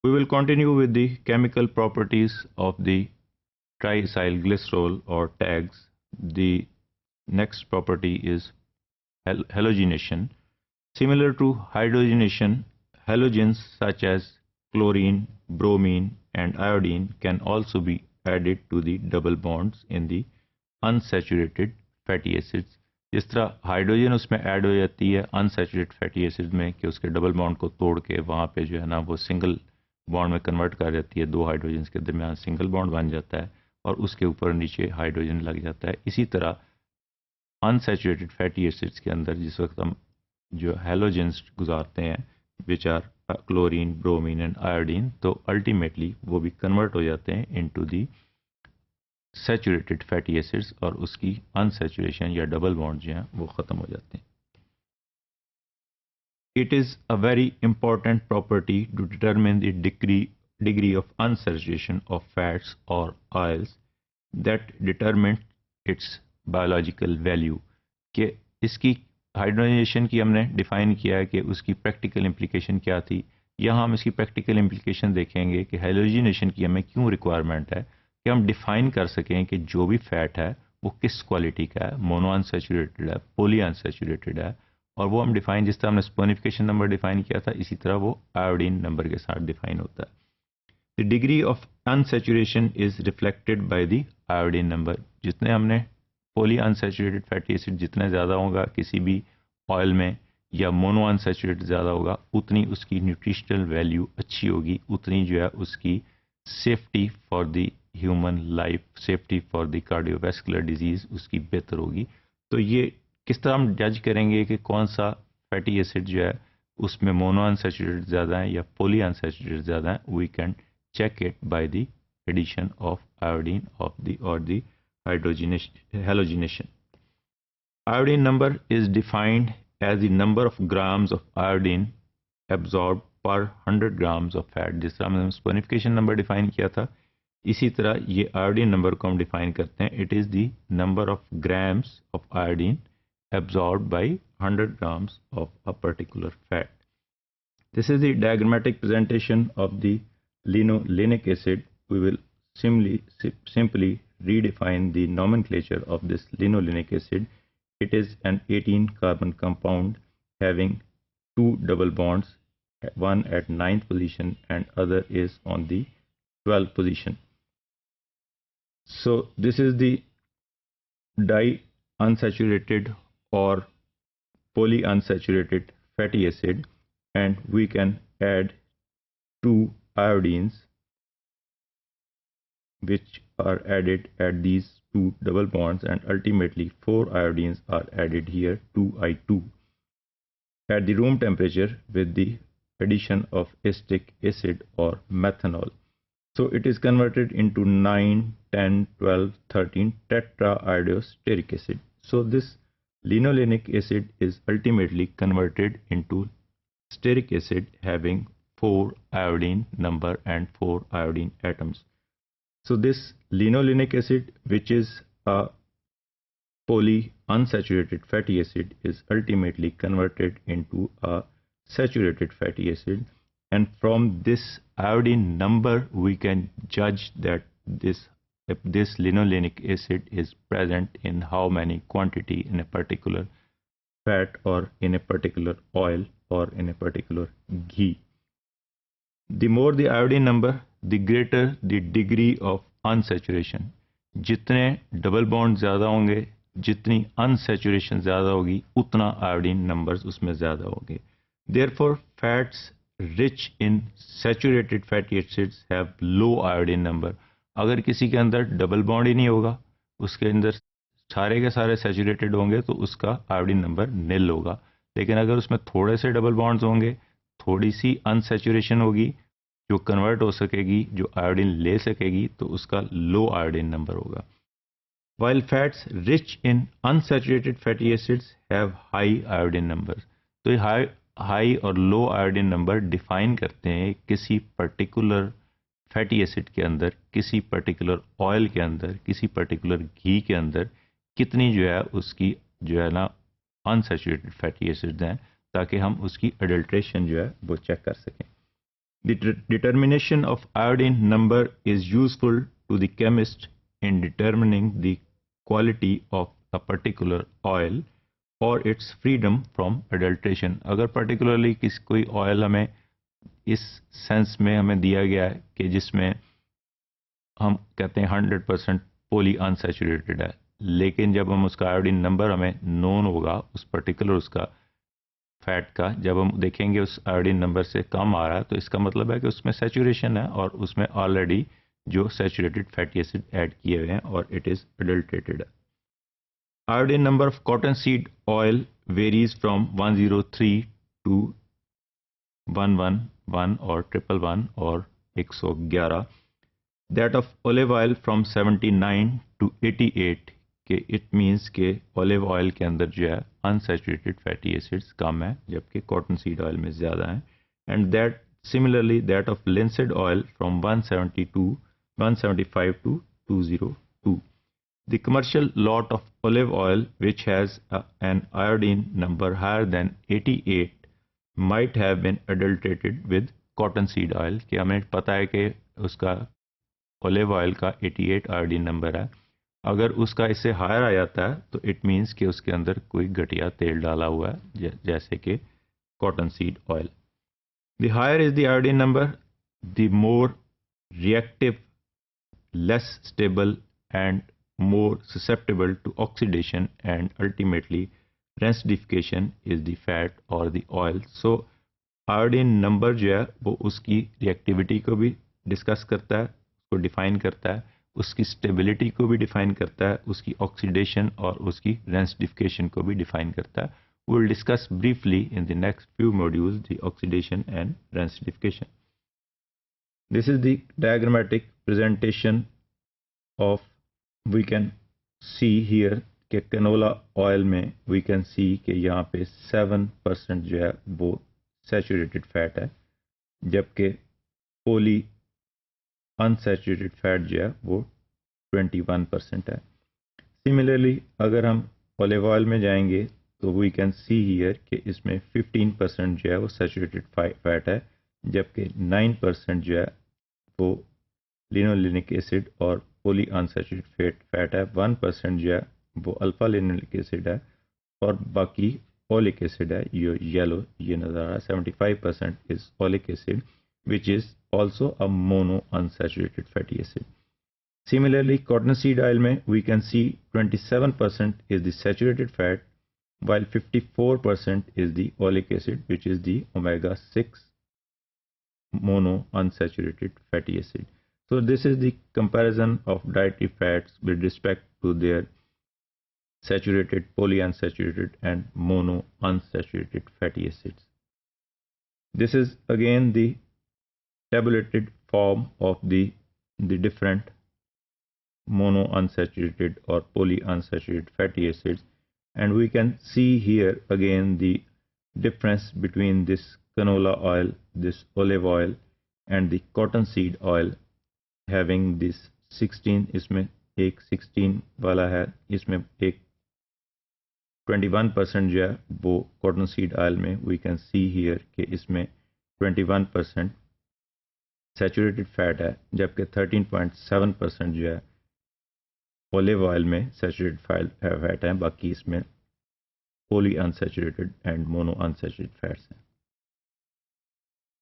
We will continue with the chemical properties of the triacylglycerol or tags. The next property is halogenation. Similar to hydrogenation, halogens such as chlorine, bromine and iodine can also be added to the double bonds in the unsaturated fatty acids. जिस तरह hydrogen उसमें add हो जाती है unsaturated fatty acid में कि उसके double bond को तोड़ के वहाँ पे जो है ना वो सिंगल बॉन्ड में कन्वर्ट कर जाती है, दो हाइड्रोजन के दरमियान सिंगल बॉन्ड बन जाता है और उसके ऊपर नीचे हाइड्रोजन लग जाता है। इसी तरह अनसैचुरेटेड फैटी एसिड्स के अंदर जिस वक्त हम जो हैलोजेंस गुजारते हैं which are chlorine, bromine and iodine, तो अल्टीमेटली वो भी कन्वर्ट हो जाते हैं into the saturated fatty acids और उसकी अनसैचुरेशन या डबल बॉन्ड जो हैं वो ख़त्म हो जाते हैं। It is a very important property to determine the degree of unsaturation of fats or oils that determine its biological value। कि इसकी हाइड्रोजनेशन की हमने डिफाइन किया है कि उसकी प्रैक्टिकल इम्प्लीकेशन क्या थी। यहाँ हम इसकी प्रैक्टिकल इम्प्लीकेशन देखेंगे कि हाइड्रोजनेशन की हमें क्यों रिक्वायरमेंट है कि हम डिफाइन कर सकें कि जो भी फैट है वो किस क्वालिटी का है, मोनो अनसैचुरेटेड है, पॉली अनसैचुरेटेड है, और वो हम डिफाइन जिस तरह हमने स्पर्निफिकेशन नंबर डिफाइन किया था इसी तरह वो आयोडीन नंबर के साथ डिफाइन होता है। The degree of unsaturation is reflected by the iodine number. जितने हमने पॉली अनसैचुरेटेड फैटी एसिड जितना ज़्यादा होगा किसी भी ऑयल में या मोनो अनसैचुरेटेड ज़्यादा होगा उतनी उसकी न्यूट्रिशनल वैल्यू अच्छी होगी, उतनी जो है उसकी safety for the human life, safety for the cardiovascular disease उसकी बेहतर होगी। तो ये किस तरह हम जज करेंगे कि कौन सा फैटी एसिड जो है उसमें मोनो अनसैचुरेटेड ज़्यादा है या पॉली अनसैचुरेटेड ज़्यादा है? We can check it by the addition of iodine of the or the halogenation. Iodine number is defined as the number of grams of iodine absorbed per 100 grams of fat। जिस तरह हमने स्पर्निफिकेशन number define किया था इसी तरह ये iodine number को हम डिफाइन करते हैं। It is the number of grams of iodine absorbed by 100 grams of a particular fat. This is the diagrammatic presentation of the linolenic acid. We will simply redefine the nomenclature of this linolenic acid. It is an 18 carbon compound having two double bonds, one at 9th position and other is on the 12th position. So this is the di-unsaturated or polyunsaturated fatty acid, and we can add two iodines which are added at these two double bonds, and ultimately 4 iodines are added here, 2I2, at the room temperature with the addition of acetic acid or methanol. So it is converted into 9, 10, 12, 13 tetraiodosteric acid. So this linolenic acid is ultimately converted into steric acid having 4 iodine number and 4 iodine atoms. So this linolenic acid, which is a polyunsaturated fatty acid, is ultimately converted into a saturated fatty acid, and from this iodine number we can judge that this linolenic acid is present in how many quantity in a particular fat or in a particular oil or in a particular ghee. The more the iodine number, the greater the degree of unsaturation. जितने double bond ज़्यादा होंगे, जितनी unsaturation ज़्यादा होगी, उतना iodine numbers उसमें ज़्यादा होंगे। Therefore, fats rich in saturated fatty acids have low iodine number. अगर किसी के अंदर डबल बॉन्ड ही नहीं होगा, उसके अंदर सारे के सारे सैचुरेटेड होंगे तो उसका आयोडीन नंबर निल होगा। लेकिन अगर उसमें थोड़े से डबल बॉन्ड्स होंगे, थोड़ी सी अनसैचुरेशन होगी जो कन्वर्ट हो सकेगी, जो आयोडीन ले सकेगी, तो उसका लो आयोडीन नंबर होगा। While fats rich in unsaturated fatty acids have high iodine numbers. तो ये हाई और लो आयोडीन नंबर डिफाइन करते हैं किसी पर्टिकुलर फैटी एसिड के अंदर, किसी पर्टिकुलर ऑयल के अंदर, किसी पर्टिकुलर घी के अंदर कितनी जो है उसकी जो है ना अनसैचुरेटेड फैटी एसिड्स हैं, ताकि हम उसकी अडल्ट्रेशन जो है वो चेक कर सकें। The determination of iodine number is useful to the chemist in determining the quality of a particular oil or its freedom from adulteration. अगर particularly कोई oil हमें इस सेंस में हमें दिया गया है कि जिसमें हम कहते हैं 100% पोली अनसैचुरेटेड है, लेकिन जब हम उसका आयोडीन नंबर हमें नोन होगा उस पर्टिकुलर उसका फैट का, जब हम देखेंगे उस आयोडीन नंबर से कम आ रहा है तो इसका मतलब है कि उसमें सैचुरेशन है और उसमें ऑलरेडी जो सैचुरेटेड फैटी एसिड ऐड किए हुए हैं और इट इज अडल्ट्रेटेड है. Iodine number of cotton seed oil varies from 103 to 111 और 111 और 111. That of olive oil from 79 to 88 के इट मीन्स के ओलिव ऑयल के अंदर जो है अनसैचुरेटेड फैटी एसिड्स कम है जबकि कॉटन सीड ऑयल में ज़्यादा है. And that similarly that of linseed oil from 175 to 202. The commercial lot of olive oil which has an iodine number higher than 88 might have been adulterated with cotton seed oil. कि हमें पता है कि उसका olive oil का 88 iodine number है, अगर उसका इससे हायर आ जाता है तो इट मीन्स कि उसके अंदर कोई घटिया तेल डाला हुआ है जैसे कि cotton seed oil. The higher is the iodine number the more reactive, less stable and more susceptible to oxidation and ultimately rancidification is the fat or the oil. So iodine number जो है वो उसकी reactivity को भी discuss करता है, उसको define करता है, उसकी स्टेबिलिटी को भी डिफाइन करता है, उसकी ऑक्सीडेशन और उसकी rancidification को भी डिफाइन करता है. We will discuss briefly in the next few modules the oxidation and rancidification. This is the diagrammatic presentation of, we can see here कि canola oil में we can see कि यहाँ पे 7% जो है वो saturated fat है जबकि poly unsaturated fat जो है वो 21% है. Similarly अगर हम olive oil में जाएंगे तो we can see here कि इसमें 15% जो है वो saturated fat है जबकि 9% जो है वो लिनोलेनिक एसिड और पोली अनसैचुरेटेड फैट है. 1% जो है वो अल्फा लिनोलिक एसिड है और बाकी ओलिक एसिड है. ये येलो ये नज़र आ रहा है. 75% is oleic acid which is also a mono unsaturated fatty acid. Similarly cotton seed oil में we can see 27% is the saturated fat while 54% is the oleic acid which is the omega-6 mono unsaturated fatty acid. So this is the comparison of dietary fats with respect to their saturated, polyunsaturated and mono unsaturated fatty acids. This is again the tabulated form of the different mono unsaturated or polyunsaturated fatty acids, and we can see here again the difference between this canola oil, this olive oil and the cottonseed oil having this 16, इसमें एक 16 वाला है, इसमें एक 21% जो है वो cotton seed oil में वी कैन सी हियर कि इसमें 21% सैचुरेटेड फैट है जबकि 13.7% जो है ओलिव ऑयल में सैचुरेटेड फैट है. बाकी इसमें poly unsaturated and mono unsaturated fats हैं.